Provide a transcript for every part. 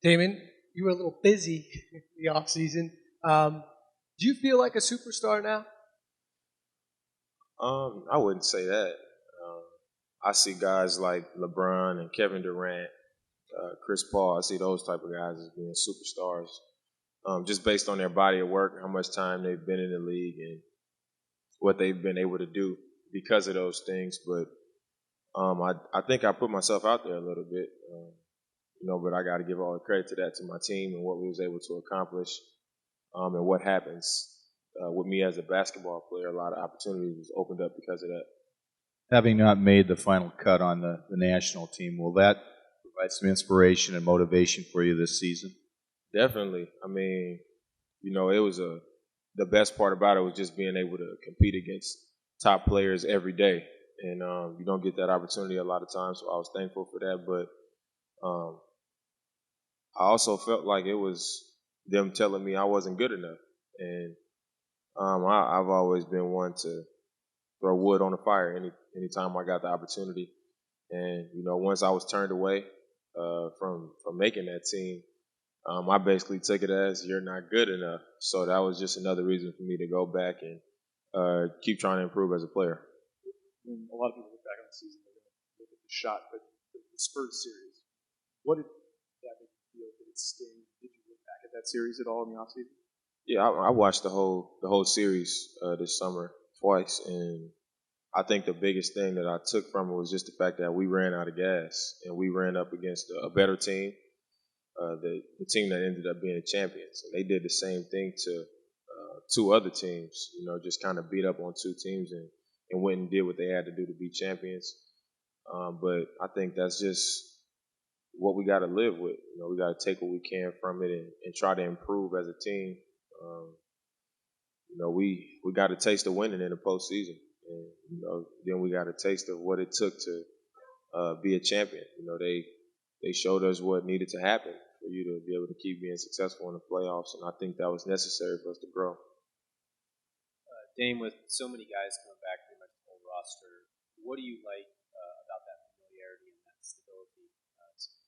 Damon, you were a little busy in the off season. Do you feel like a superstar now? I wouldn't say that. I see guys like LeBron and Kevin Durant, Chris Paul. I see those type of guys as being superstars, just based on their body of work, how much time they've been in the league, and what they've been able to do because of those things. But I think I put myself out there a little bit, but I got to give all the credit to that to my team and what we was able to accomplish, and what happens with me as a basketball player. A lot of opportunities was opened up because of that. Having not made the final cut on the national team, will that provide some inspiration and motivation for you this season? Definitely. I mean, it was the best part about it was just being able to compete against top players every day, and you don't get that opportunity a lot of times. So I was thankful for that, but I also felt like it was them telling me I wasn't good enough, and I've always been one to throw wood on the fire anytime I got the opportunity. And once I was turned away from making that team, I basically took it as you're not good enough. So that was just another reason for me to go back and keep trying to improve as a player. When a lot of people look back on the season, they're going to look at the shot, but the Spurs series, what did that make you feel? Did it sting? Did you look back at that series at all in the offseason? Yeah, I watched the whole series this summer twice, and I think the biggest thing that I took from it was just the fact that we ran out of gas and we ran up against a better team, the team that ended up being the champions. And they did the same thing to two other teams, just kind of beat up on two teams and went and did what they had to do to be champions. But I think that's just what we got to live with. We got to take what we can from it and try to improve as a team. We got a taste of winning in the postseason, and then we got a taste of what it took to be a champion. They showed us what needed to happen for you to be able to keep being successful in the playoffs, and I think that was necessary for us to grow. Dame, with so many guys coming back, pretty much the whole roster, what do you like about that familiarity and that stability?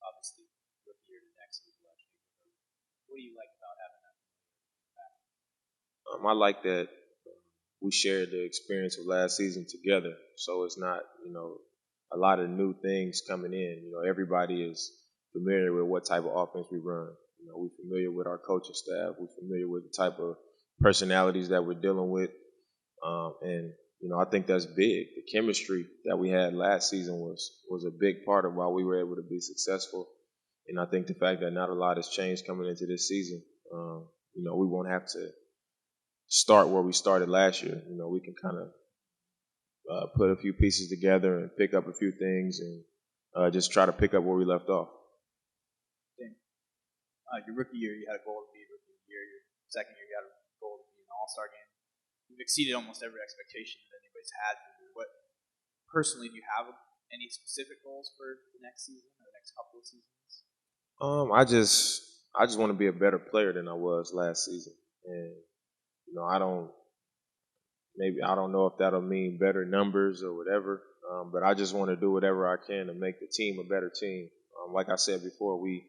Obviously, rookie year to next is election. What do you like about having that back? I like that we shared the experience of last season together, so it's not a lot of new things coming in. Everybody is familiar with what type of offense we run. We're familiar with our coaching staff. We're familiar with the type of personalities that we're dealing with, and I think that's big. The chemistry that we had last season was a big part of why we were able to be successful. And I think the fact that not a lot has changed coming into this season, we won't have to start where we started last year. We can kind of put a few pieces together and pick up a few things and just try to pick up where we left off. Your rookie year, you had a goal to be rookie of the year. Your second year, you had a goal to be an all-star game. You've exceeded almost every expectation that anybody's had for you. What personally, do you have any specific goals for the next season or the next couple of seasons? I just want to be a better player than I was last season, and I don't know if that'll mean better numbers or whatever, but I just want to do whatever I can to make the team a better team. Like I said before, we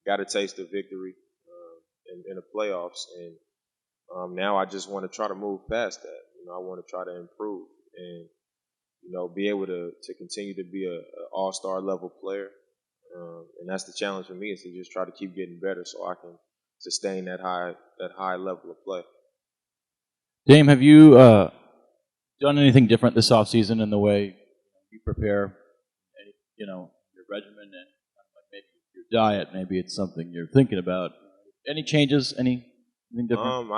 got a taste of victory in the playoffs, and now I just want to try to move past that. I want to try to improve and be able to continue to be a all-star level player, and that's the challenge for me, is to just try to keep getting better so I can sustain that high level of play. Dame, have you done anything different this offseason in the way you prepare, your regimen and maybe your diet? Maybe it's something you're thinking about. Any changes? Anything different?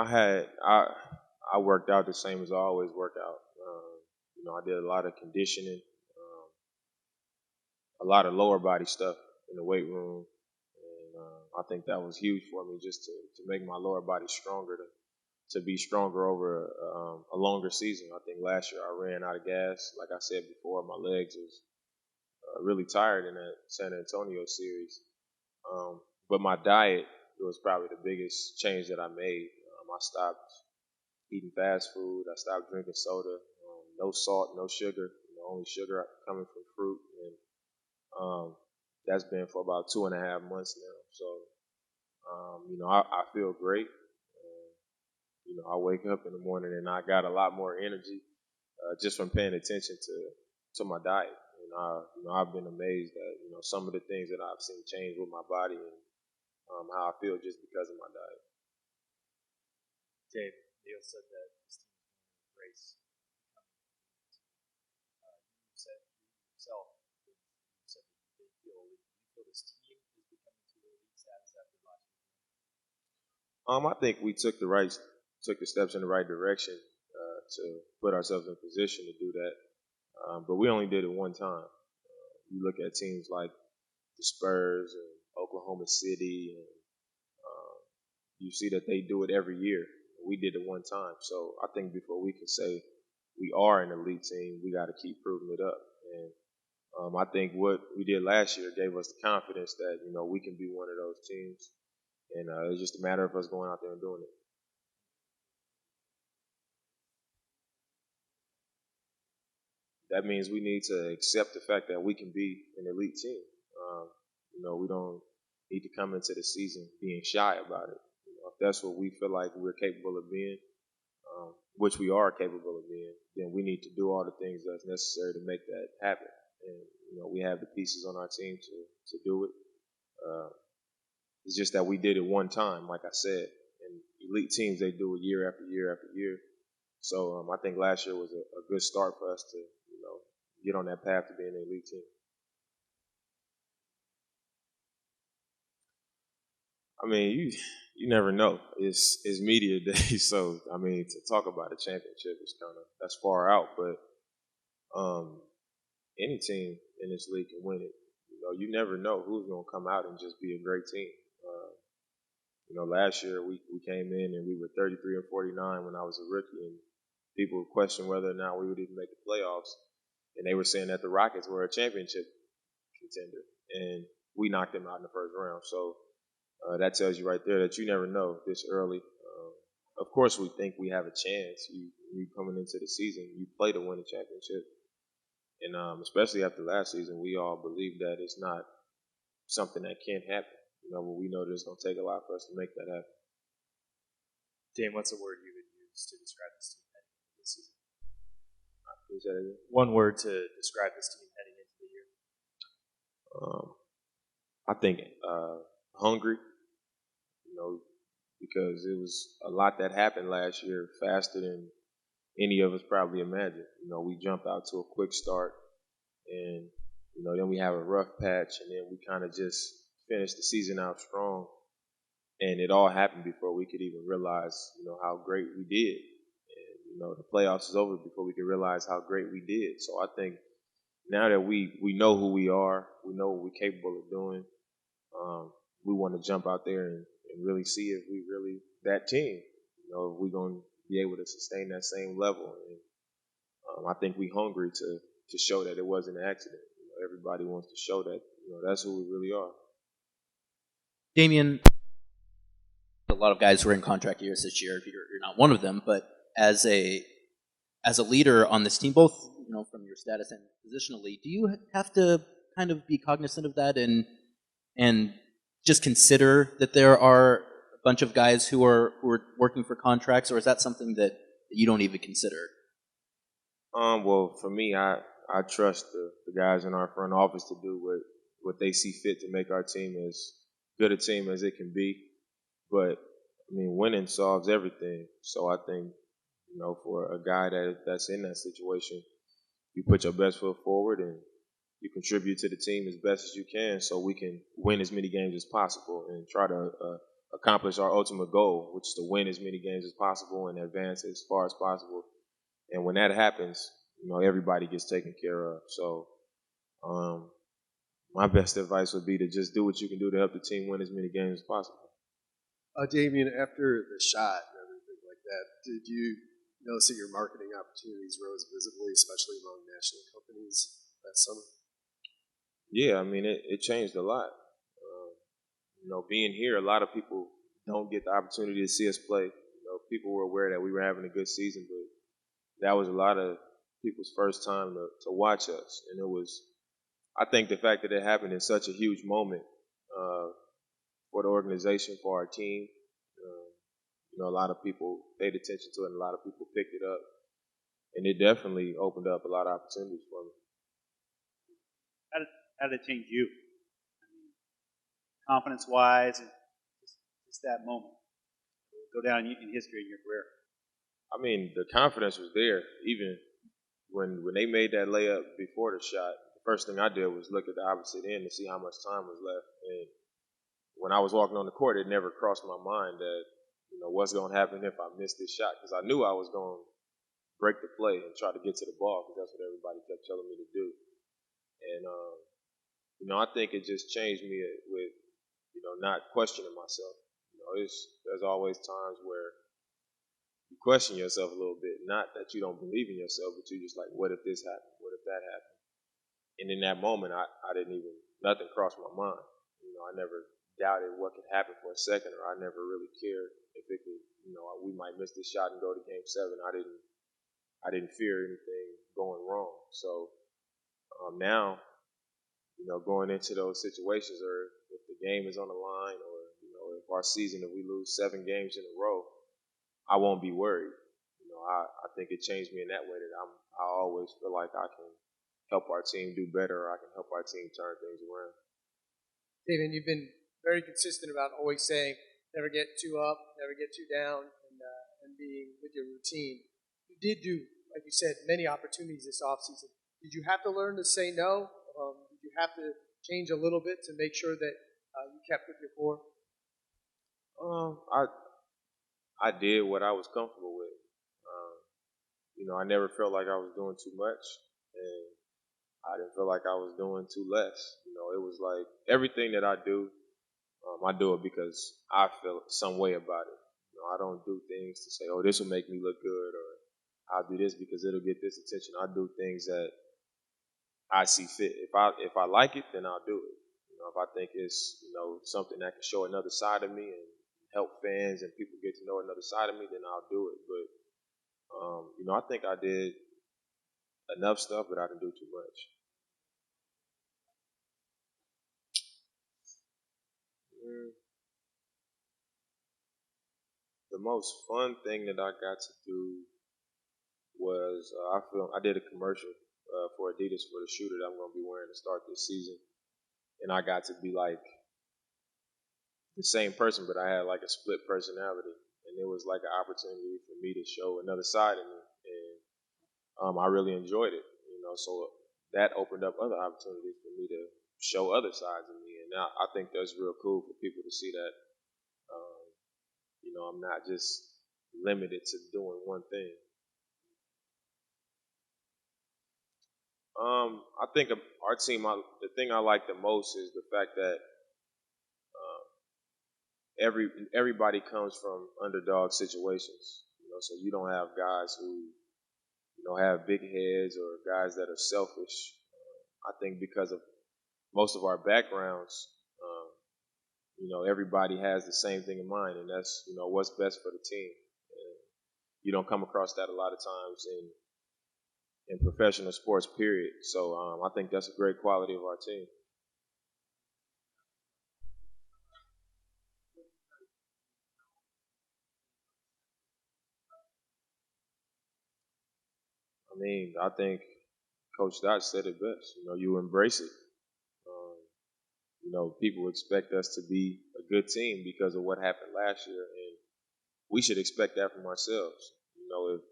I worked out the same as I always work out. I did a lot of conditioning, a lot of lower body stuff in the weight room, and I think that was huge for me, just to make my lower body stronger, to be stronger over a longer season. I think last year I ran out of gas. Like I said before, my legs was really tired in that San Antonio series. But my diet was probably the biggest change that I made. I stopped eating fast food. I stopped drinking soda. No salt, no sugar. Only sugar coming from fruit. And that's been for about 2.5 months now. So I feel great. I wake up in the morning and I got a lot more energy just from paying attention to my diet. I've been amazed at some of the things that I've seen change with my body and how I feel just because of my diet. Dave, Neil said that this team is going to embrace you said yourself, you said that you did feel elite. Do you feel this team is becoming to elite status after last year? I think we took the steps in the right direction to put ourselves in position to do that, but we only did it one time. You look at teams like the Spurs and Oklahoma City, and you see that they do it every year. We did it one time, so I think before we can say we are an elite team, we got to keep proving it up. And I think what we did last year gave us the confidence that we can be one of those teams, and it's just a matter of us going out there and doing it. That means we need to accept the fact that we can be an elite team. We don't need to come into the season being shy about it. If that's what we feel like we're capable of being, which we are capable of being, then we need to do all the things that's necessary to make that happen. And we have the pieces on our team to do it. It's just that we did it one time, like I said. And elite teams, they do it year after year after year. So I think last year was a good start for us to get on that path to being an elite team. I mean, you never know. It's media day, so to talk about a championship is that's far out. But any team in this league can win it. You never know who's going to come out and just be a great team. Last year we came in and we were 33 and 49 when I was a rookie, and people would question whether or not we would even make the playoffs. And they were saying that the Rockets were a championship contender, and we knocked them out in the first round. So that tells you right there that you never know this early. Of course, we think we have a chance. You coming into the season, you play to win a championship, and especially after last season, we all believe that it's not something that can't happen. But we know that it's going to take a lot for us to make that happen. Dame, what's a word you would use to describe this team heading into the season? One word to describe this team heading into the year. I think hungry. Because it was a lot that happened last year, faster than any of us probably imagined. We jumped out to a quick start, and then we have a rough patch, and then we kind of just finished the season out strong. And it all happened before we could even realize, how great we did. And the playoffs is over before we could realize how great we did. So I think now that we know who we are, we know what we're capable of doing. We want to jump out there and really see if we really that team. If we're going to be able to sustain that same level. And I think we're hungry to show that it wasn't an accident. Everybody wants to show that that's who we really are. Damian, a lot of guys who are in contract years this year. You're not one of them, but as a leader on this team, both from your status and positionally, do you have to kind of be cognizant of that and just consider that there are a bunch of guys who are working for contracts, or is that something that you don't even consider? Well, for me, I trust the guys in our front office to do what they see fit to make our team as good a team as it can be. But winning solves everything. So I think for a guy that's in that situation, you put your best foot forward and you contribute to the team as best as you can so we can win as many games as possible and try to accomplish our ultimate goal, which is to win as many games as possible and advance as far as possible. And when that happens, everybody gets taken care of. So my best advice would be to just do what you can do to help the team win as many games as possible. Damian, after the shot and everything like that, did you notice that your marketing opportunities rose visibly, especially among national companies last summer? Yeah, it changed a lot. Being here, a lot of people don't get the opportunity to see us play. People were aware that we were having a good season, but that was a lot of people's first time to watch us. And it was, I think the fact that it happened in such a huge moment for the organization, for our team. A lot of people paid attention to it, and a lot of people picked it up, and it definitely opened up a lot of opportunities for me. How did it change you? I mean, confidence-wise, and just that moment. Go down in history in your career. I mean, the confidence was there. Even when they made that layup before the shot, the first thing I did was look at the opposite end to see how much time was left. And when I was walking on the court, it never crossed my mind that, what's going to happen if I miss this shot? Because I knew I was going to break the play and try to get to the ball because that's what everybody kept telling me to do. And, I think it just changed me with, not questioning myself. There's always times where you question yourself a little bit. Not that you don't believe in yourself, but you're just like, what if this happened? What if that happened? And in that moment, I didn't even, nothing crossed my mind. I never doubted what could happen for a second, or I never really cared if it could, we might miss this shot and go to Game 7. I didn't fear anything going wrong. So now, going into those situations, or if the game is on the line, or if our season, if we lose 7 games in a row, I won't be worried. I think it changed me in that way that I always feel like I can help our team do better, or I can help our team turn things around. David, you've been very consistent about always saying never get too up, never get too down, and being with your routine. You did do, like you said, many opportunities this offseason. Did you have to learn to say no? Did you have to change a little bit to make sure that you kept with your core? I did what I was comfortable with. I never felt like I was doing too much, and I didn't feel like I was doing too less. It was like everything that I do it because I feel some way about it. I don't do things to say, oh, this will make me look good, or I'll do this because it'll get this attention. I do things that I see fit. If I like it, then I'll do it. If I think it's something that can show another side of me and help fans and people get to know another side of me, then I'll do it. But I think I did enough stuff, but I didn't do too much. The most fun thing that I got to do was I did a commercial for Adidas for the shoe that I'm going to be wearing to start this season, and I got to be like the same person, but I had like a split personality, and it was like an opportunity for me to show another side of me, and I really enjoyed it. So that opened up other opportunities for me to show other sides of me, and I think that's real cool for people to see that. I'm not just limited to doing one thing. I think our team, the thing I like the most is the fact that everybody comes from underdog situations. So you don't have guys who have big heads or guys that are selfish. I think because of most of our backgrounds, everybody has the same thing in mind, and that's what's best for the team. And you don't come across that a lot of times in professional sports, period. So I think that's a great quality of our team. I think Coach Dot said it best. You embrace it. People expect us to be a good team because of what happened last year, and we should expect that from ourselves.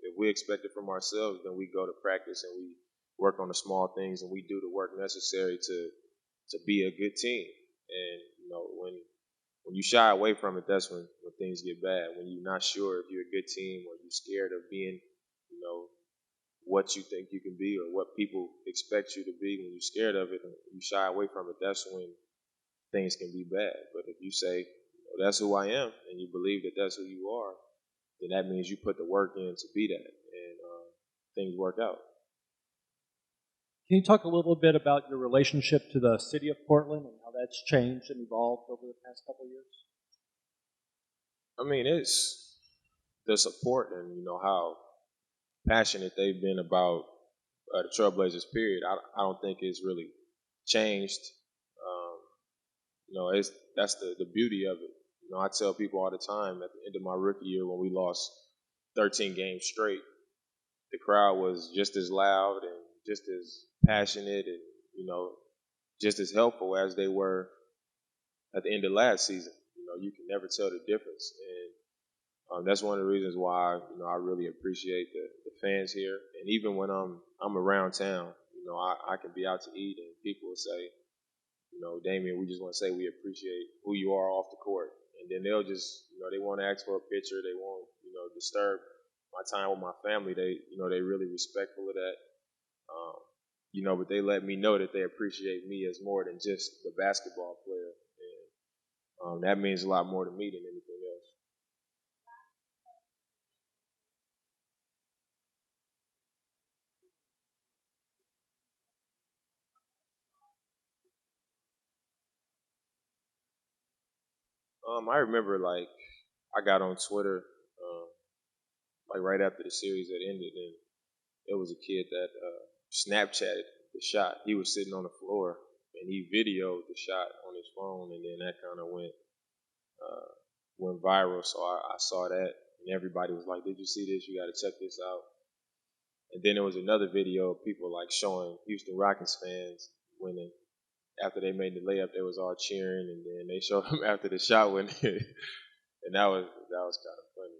If we expect it from ourselves, then we go to practice and we work on the small things and we do the work necessary to be a good team. And when you shy away from it, that's when things get bad. When you're not sure if you're a good team, or you're scared of being, what you think you can be or what people expect you to be, when you're scared of it and you shy away from it, that's when things can be bad. But if you say, that's who I am, and you believe that that's who you are, then that means you put the work in to be that, and things work out. Can you talk a little bit about your relationship to the city of Portland and how that's changed and evolved over the past couple of years? It's the support and how passionate they've been about the Trailblazers. Period. I don't think it's really changed. that's the beauty of it. I tell people all the time at the end of my rookie year when we lost 13 games straight, the crowd was just as loud and just as passionate and just as helpful as they were at the end of last season. You can never tell the difference, and that's one of the reasons why I really appreciate the fans here. And even when I'm around town, I can be out to eat and people will say, Damian, we just want to say we appreciate who you are off the court. And then they'll just, they want to ask for a picture. They won't, disturb my time with my family. They really respectful of that. But they let me know that they appreciate me as more than just the basketball player. And that means a lot more to me than anything else. I remember I got on Twitter right after the series had ended, and there was a kid that Snapchatted the shot. He was sitting on the floor and he videoed the shot on his phone, and then that kind of went viral. So I saw that, and everybody was like, "Did you see this? You got to check this out." And then there was another video of people showing Houston Rockets fans winning. After they made the layup, they was all cheering, and then they showed them after the shot went in, and that was kind of funny.